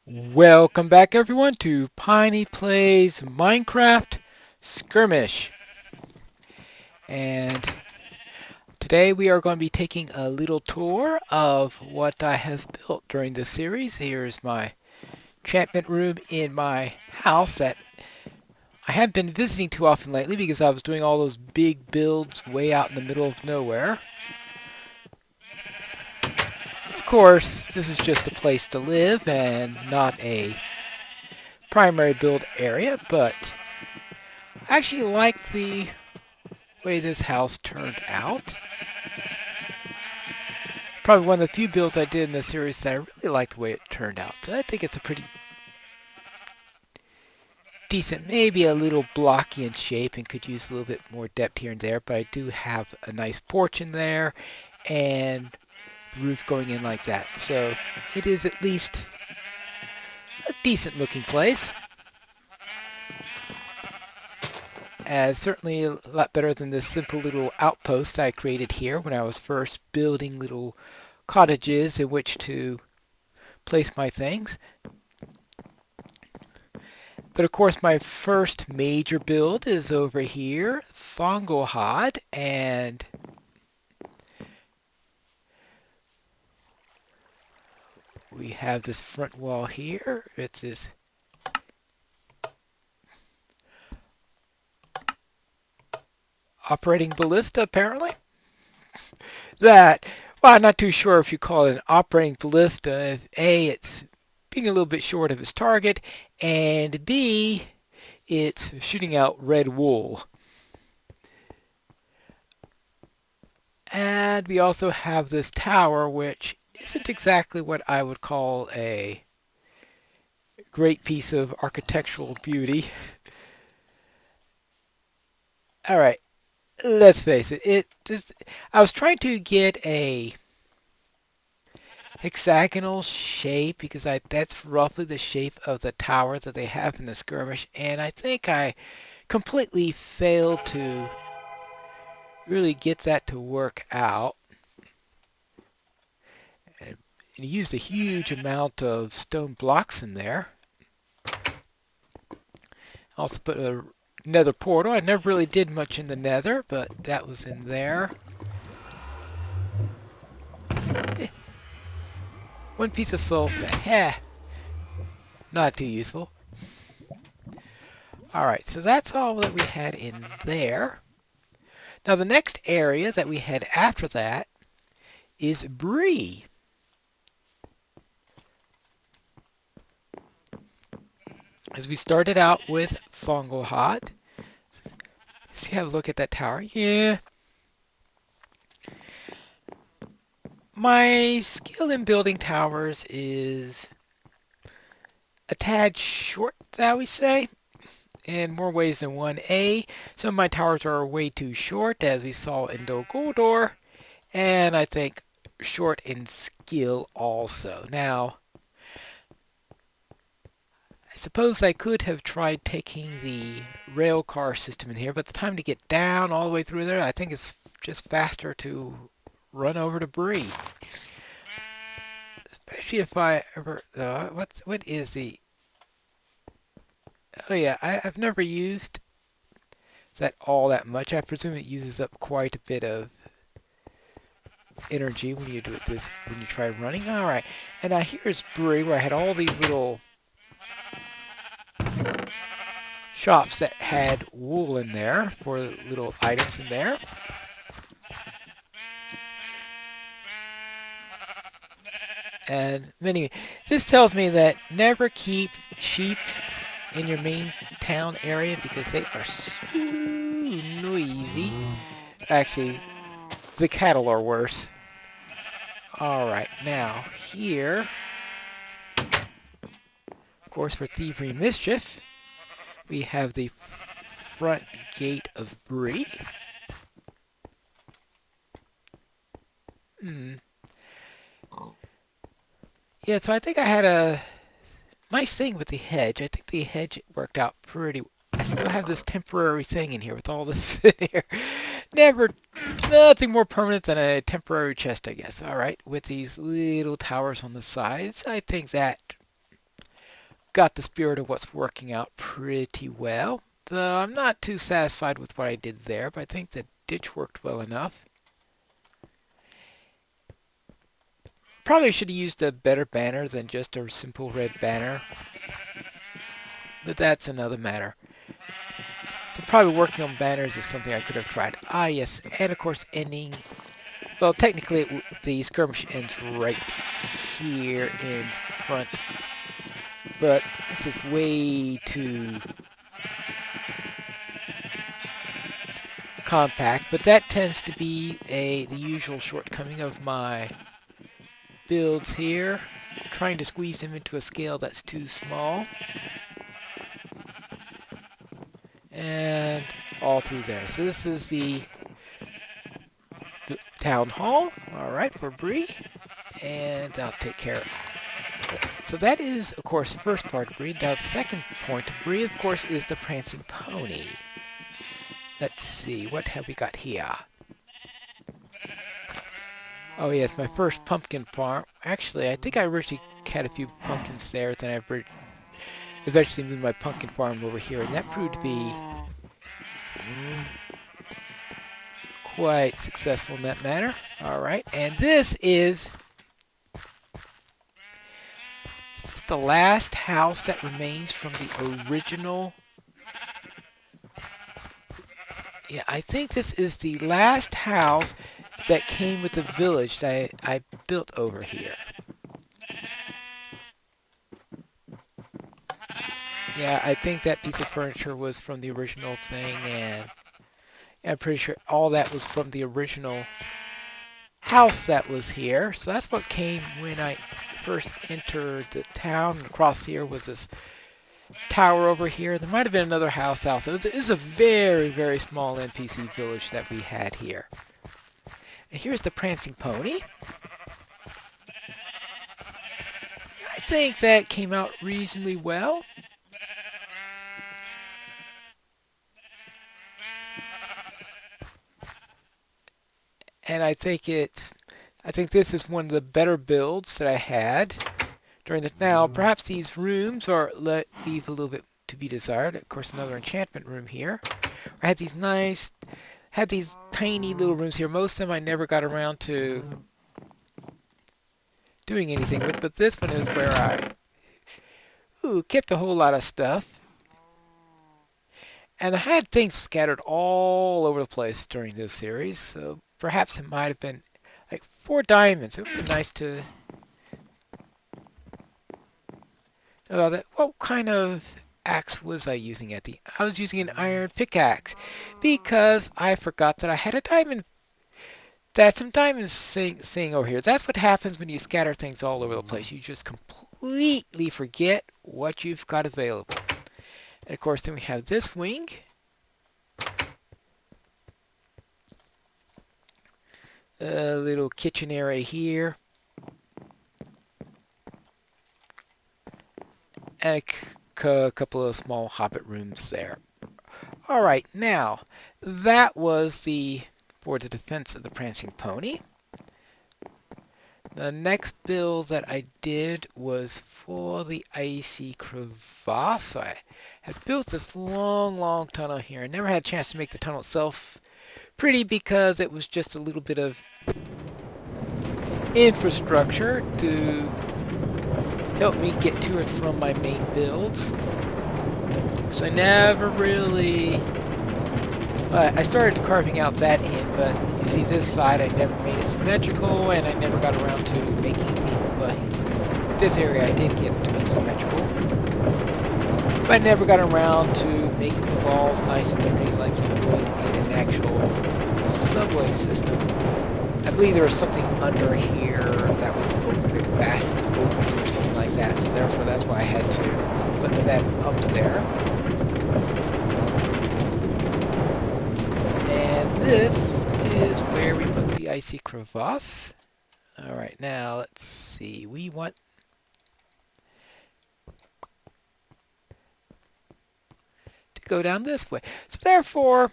Welcome back everyone to Piney Plays Minecraft Skirmish. And today we are going to be taking a little tour of what I have built during this series. Here's my enchantment room in my house that I haven't been visiting too often lately because I was doing all those big builds way out in the middle of nowhere. Of course, this is just a place to live and not a primary build area, but I actually like the way this house turned out. Probably one of the few builds I did in this series that I really like the way it turned out. So I think it's a pretty decent, maybe a little blocky in shape and could use a little bit more depth here and there, but I do have a nice porch in there and the roof going in like that. So it is at least a decent looking place. As certainly a lot better than this simple little outpost I created here when I was first building little cottages in which to place my things. But of course my first major build is over here, Thongohod, and we have this front wall here. It's this operating ballista apparently. That, well, I'm not too sure if you call it an operating ballista. If A, it's being a little bit short of its target, and B, it's shooting out red wool. And we also have this tower, which isn't exactly what I would call a great piece of architectural beauty. All right, let's face it. I was trying to get a hexagonal shape because that's roughly the shape of the tower that they have in the skirmish, and I think I completely failed to really get that to work out. And used a huge amount of stone blocks in there. Also put a nether portal. I never really did much in the nether, but that was in there. One piece of soul sand. Not too useful. Alright, so that's all that we had in there. Now the next area that we had after that is Bree. As we started out with Thongohod. See, have a look at that tower. Yeah. My skill in building towers is a tad short, shall we say, in more ways than one. Some of my towers are way too short, as we saw in Dol Guldur, and I think short in skill also. Now, I suppose I could have tried taking the rail car system in here, but the time to get down all the way through there, I think it's just faster to run over to Bree. Especially if I ever, what is the, oh yeah, I've never used that all that much. I presume it uses up quite a bit of energy when you do it when you try running. Alright, and now here's Bree, where I had all these little shops that had wool in there for little items in there. And this tells me that never keep sheep in your main town area because they are so noisy. Actually, the cattle are worse. Alright, now here, of course for thievery and mischief, we have the front gate of Bree. Yeah, so I think I had a nice thing with the hedge. I think the hedge worked out pretty. I still have this temporary thing in here with all this in here. Nothing more permanent than a temporary chest, I guess. Alright, with these little towers on the sides, I think that got the spirit of what's working out pretty well. Though I'm not too satisfied with what I did there, but I think the ditch worked well enough. Probably should have used a better banner than just a simple red banner, but that's another matter. So probably working on banners is something I could have tried. Ah, yes, and of course ending. Well, technically the skirmish ends right here in front, but this is way too compact. But that tends to be the usual shortcoming of my builds here, trying to squeeze them into a scale that's too small. And all through there. So this is the town hall. Alright, for Bree. And I'll take care of it. So that is, of course, the first part of Bree. Now the second point of Bree, of course, is the prancing pony. Let's see, what have we got here? Oh yes, my first pumpkin farm. Actually, I think I originally had a few pumpkins there, then I eventually moved my pumpkin farm over here, and that proved to be quite successful in that manner. Alright, and this is the last house that remains from the original. Yeah, I think this is the last house that came with the village that I built over here. Yeah, I think that piece of furniture was from the original thing, and I'm pretty sure all that was from the original house that was here. So that's what came when I first entered the town. Across here was this tower over here. There might have been another house also. It was a very, very small NPC village that we had here. And here's the prancing pony. I think that came out reasonably well. And I think this is one of the better builds that I had during the. Now, perhaps these rooms leave a little bit to be desired. Of course, another enchantment room here. I had these tiny little rooms here. Most of them I never got around to doing anything with, but this one is where I kept a whole lot of stuff. And I had things scattered all over the place during this series, so perhaps it might have been like 4 diamonds. It would be nice to know that. What kind of axe was I using I was using an iron pickaxe because I forgot that I had a diamond. That's some diamonds sitting over here. That's what happens when you scatter things all over the place. You just completely forget what you've got available. And of course, then we have this wing. A little kitchen area here. And a couple of small hobbit rooms there. Alright, now, that was for the defense of the prancing pony. The next build that I did was for the icy crevasse. I had built this long tunnel here. I never had a chance to make the tunnel itself pretty because it was just a little bit of infrastructure to help me get to and from my main builds. So I never really. I started carving out that end, but you see this side I never made it symmetrical, and I never got around to making this area I did get it to be symmetrical. But I never got around to making the walls nice and pretty like you would in an actual subway system. I believe there was something under here that was open, vast opening or something like that, so therefore that's why I had to put that up there. And this is where we put the icy crevasse. Alright, now let's see. We want to go down this way. So therefore,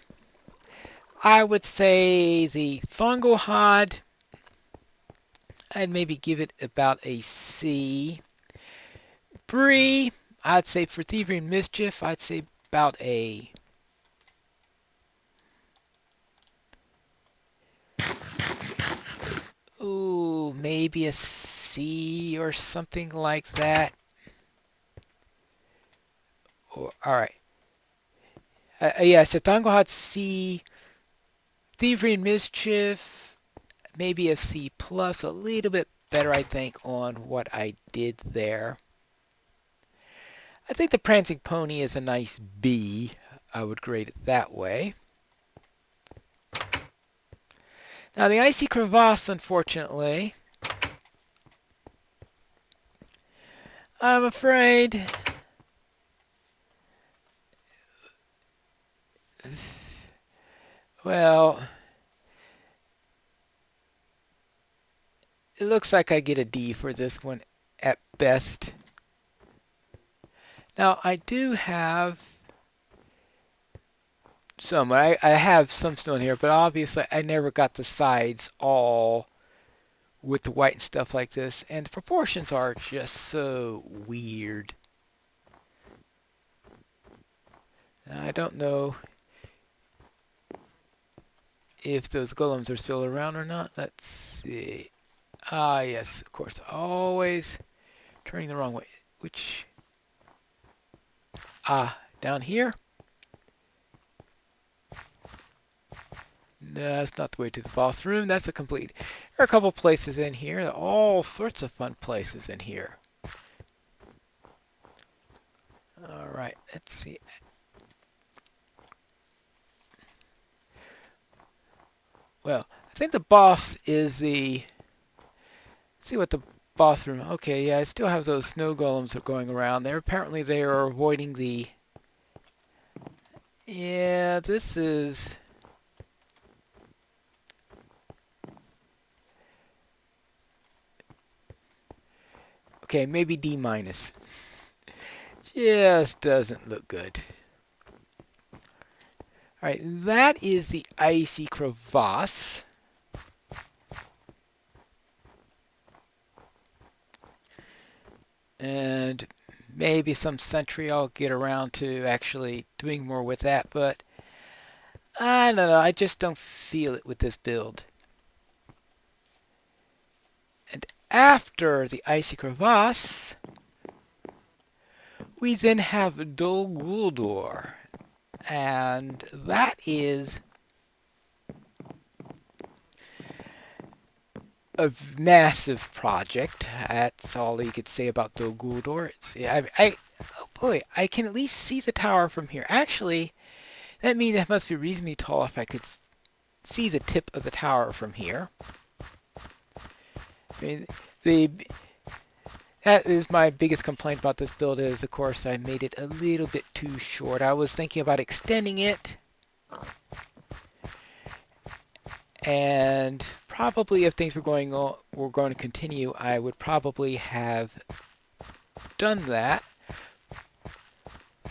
I would say the Thongohod, I'd maybe give it about a C. Bree, I'd say for thievery and mischief, I'd say about a ooh, maybe a C or something like that. Or, all right. Yes, Tango had C. Thievery and mischief, maybe a C plus, a little bit better, I think, on what I did there. I think the prancing pony is a nice B. I would grade it that way. Now the icy crevasse, unfortunately, I'm afraid well, it looks like I get a D for this one at best. Now I do have some. I have some stone here, but obviously I never got the sides all with the white and stuff like this, and the proportions are just so weird. I don't know if those golems are still around or not. Let's see. Ah, yes, of course. Always turning the wrong way. Which... Ah, down here? No, that's not the way to the boss room. That's a complete... There are a couple places in here. All sorts of fun places in here. Alright, let's see. Well, I think the boss is the... Let's see what the boss room... Okay, yeah, I still have those snow golems that are going around there. Apparently they are avoiding the... Yeah, this is... Okay, maybe D minus. Just doesn't look good. Alright, that is the icy crevasse. And maybe some sentry I'll get around to actually doing more with that, but I don't know, I just don't feel it with this build. And after the icy crevasse, we then have Dol Guldur, and that is a massive project. That's all you could say about Dol Guldur. Oh boy, I can at least see the tower from here. Actually, that means it must be reasonably tall if I could see the tip of the tower from here. I mean, that is my biggest complaint about this build is, of course, I made it a little bit too short. I was thinking about extending it. And probably if things were going to continue, I would probably have done that.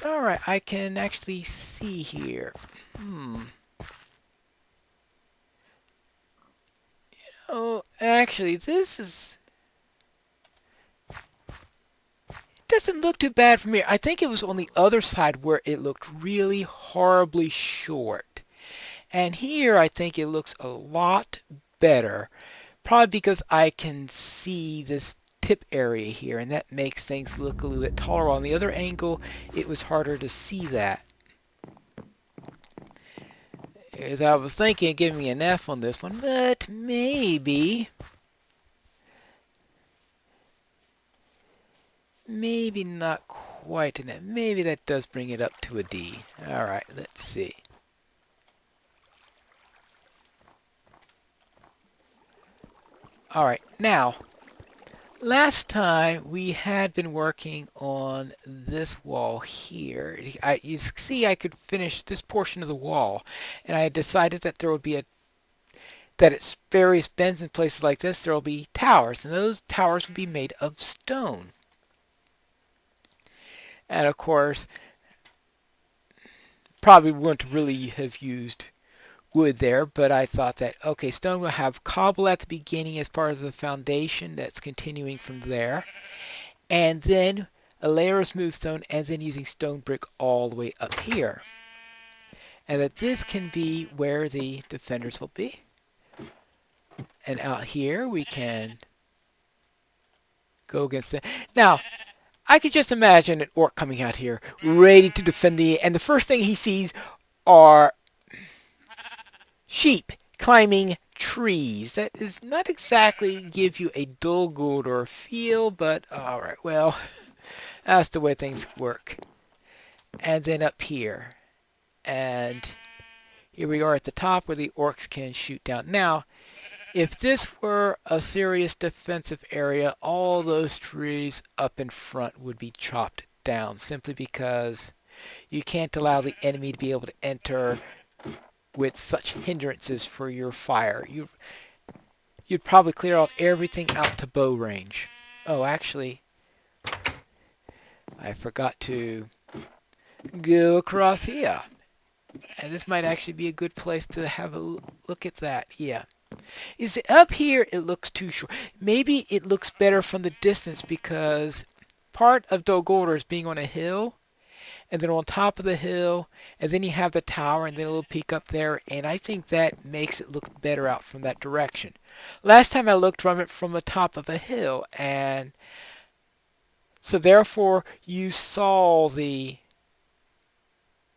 Alright, I can actually see here. Actually, this is... doesn't look too bad for me. I think it was on the other side where it looked really horribly short. And here I think it looks a lot better. Probably because I can see this tip area here, and that makes things look a little bit taller. On the other angle, it was harder to see that. As I was thinking of giving me an F on this one, but maybe not quite an F. Maybe that does bring it up to a D. Alright, let's see. Alright, now, last time we had been working on this wall here. You see I could finish this portion of the wall, and I had decided that there would be that at various bends and places like this there will be towers, and those towers would be made of stone. And of course, probably wouldn't really have used wood there, but I thought that, okay, stone will have cobble at the beginning as part of the foundation that's continuing from there. And then a layer of smooth stone, and then using stone brick all the way up here. And that this can be where the defenders will be. And out here we can go against them. Now, I could just imagine an orc coming out here, ready to defend and the first thing he sees are sheep climbing trees. That does not exactly give you a Dol Guldur feel, but alright, well, that's the way things work. And then up here. And here we are at the top where the orcs can shoot down. Now, if this were a serious defensive area, all those trees up in front would be chopped down simply because you can't allow the enemy to be able to enter with such hindrances for your fire. You'd probably clear out everything out to bow range. Oh, actually, I forgot to go across here. And this might actually be a good place to have a look at that. Yeah. Is it up here? It looks too short. Maybe it looks better from the distance because part of Dol Guldur is being on a hill, and then on top of the hill, and then you have the tower, and then a little peak up there, and I think that makes it look better out from that direction. Last time I looked from it from the top of a hill, and so therefore you saw the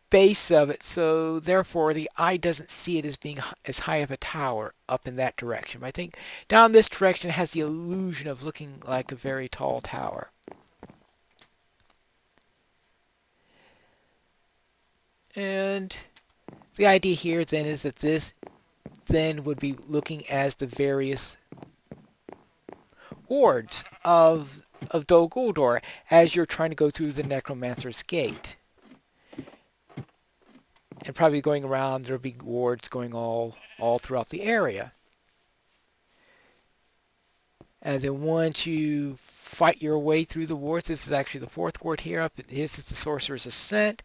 base of it, so therefore the eye doesn't see it as being as high of a tower up in that direction. But I think down this direction it has the illusion of looking like a very tall tower. And the idea here then is that this then would be looking as the various wards of Dol Guldur as you're trying to go through the Necromancer's Gate. And probably going around, there'll be wards going all throughout the area. And then once you fight your way through the wards, this is actually the fourth ward here. This is the Sorcerer's Ascent.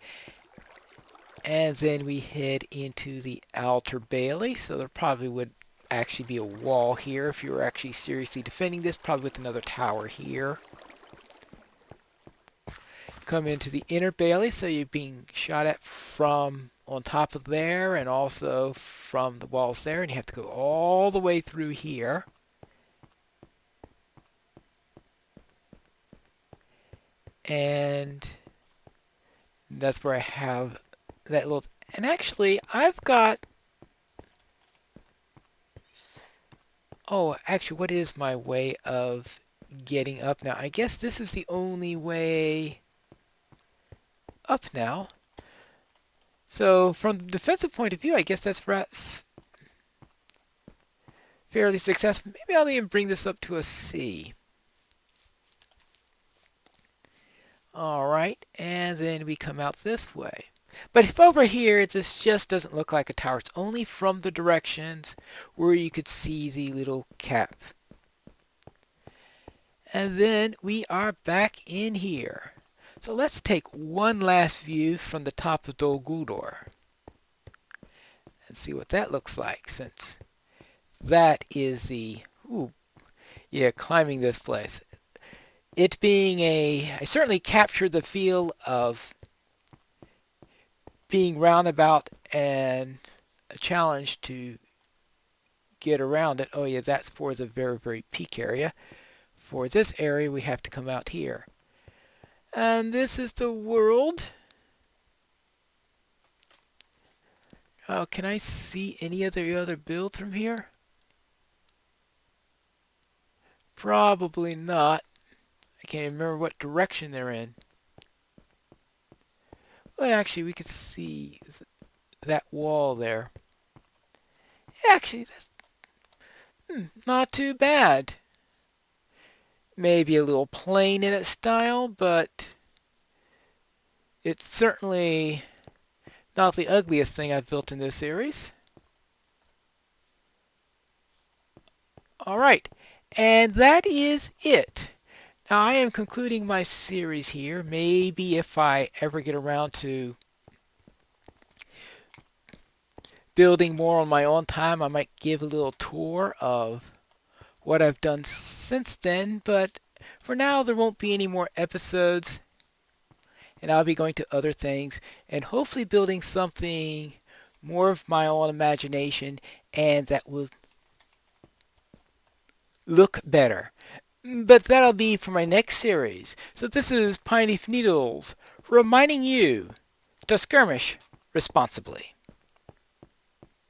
And then we head into the Outer Bailey. So there probably would actually be a wall here if you were actually seriously defending this, probably with another tower here. Come into the Inner Bailey, so you're being shot at from on top of there and also from the walls there, and you have to go all the way through here. And that's where I have that little, and actually I've got, oh, actually what is my way of getting up now? I guess this is the only way up now. So from the defensive point of view, I guess that's fairly successful. Maybe I'll even bring this up to a C. Alright, and then we come out this way. But if over here, this just doesn't look like a tower. It's only from the directions where you could see the little cap. And then we are back in here. So let's take one last view from the top of Dol Guldur and see what that looks like, since that is the, climbing this place. It being I certainly captured the feel of being roundabout and a challenge to get around it. Oh yeah, that's for the very, very peak area. For this area, we have to come out here. And this is the world. Oh, can I see any of the other builds from here? Probably not. I can't even remember what direction they're in. But actually, we could see that wall there. Actually, that's not too bad. Maybe a little plain in its style, but it's certainly not the ugliest thing I've built in this series. Alright, and that is it. Now I am concluding my series here. Maybe if I ever get around to building more on my own time, I might give a little tour of what I've done since then, but for now there won't be any more episodes. and I'll be going to other things and hopefully building something more of my own imagination and that will look better. But that'll be for my next series. So this is Pineleaf Needles reminding you to skirmish responsibly.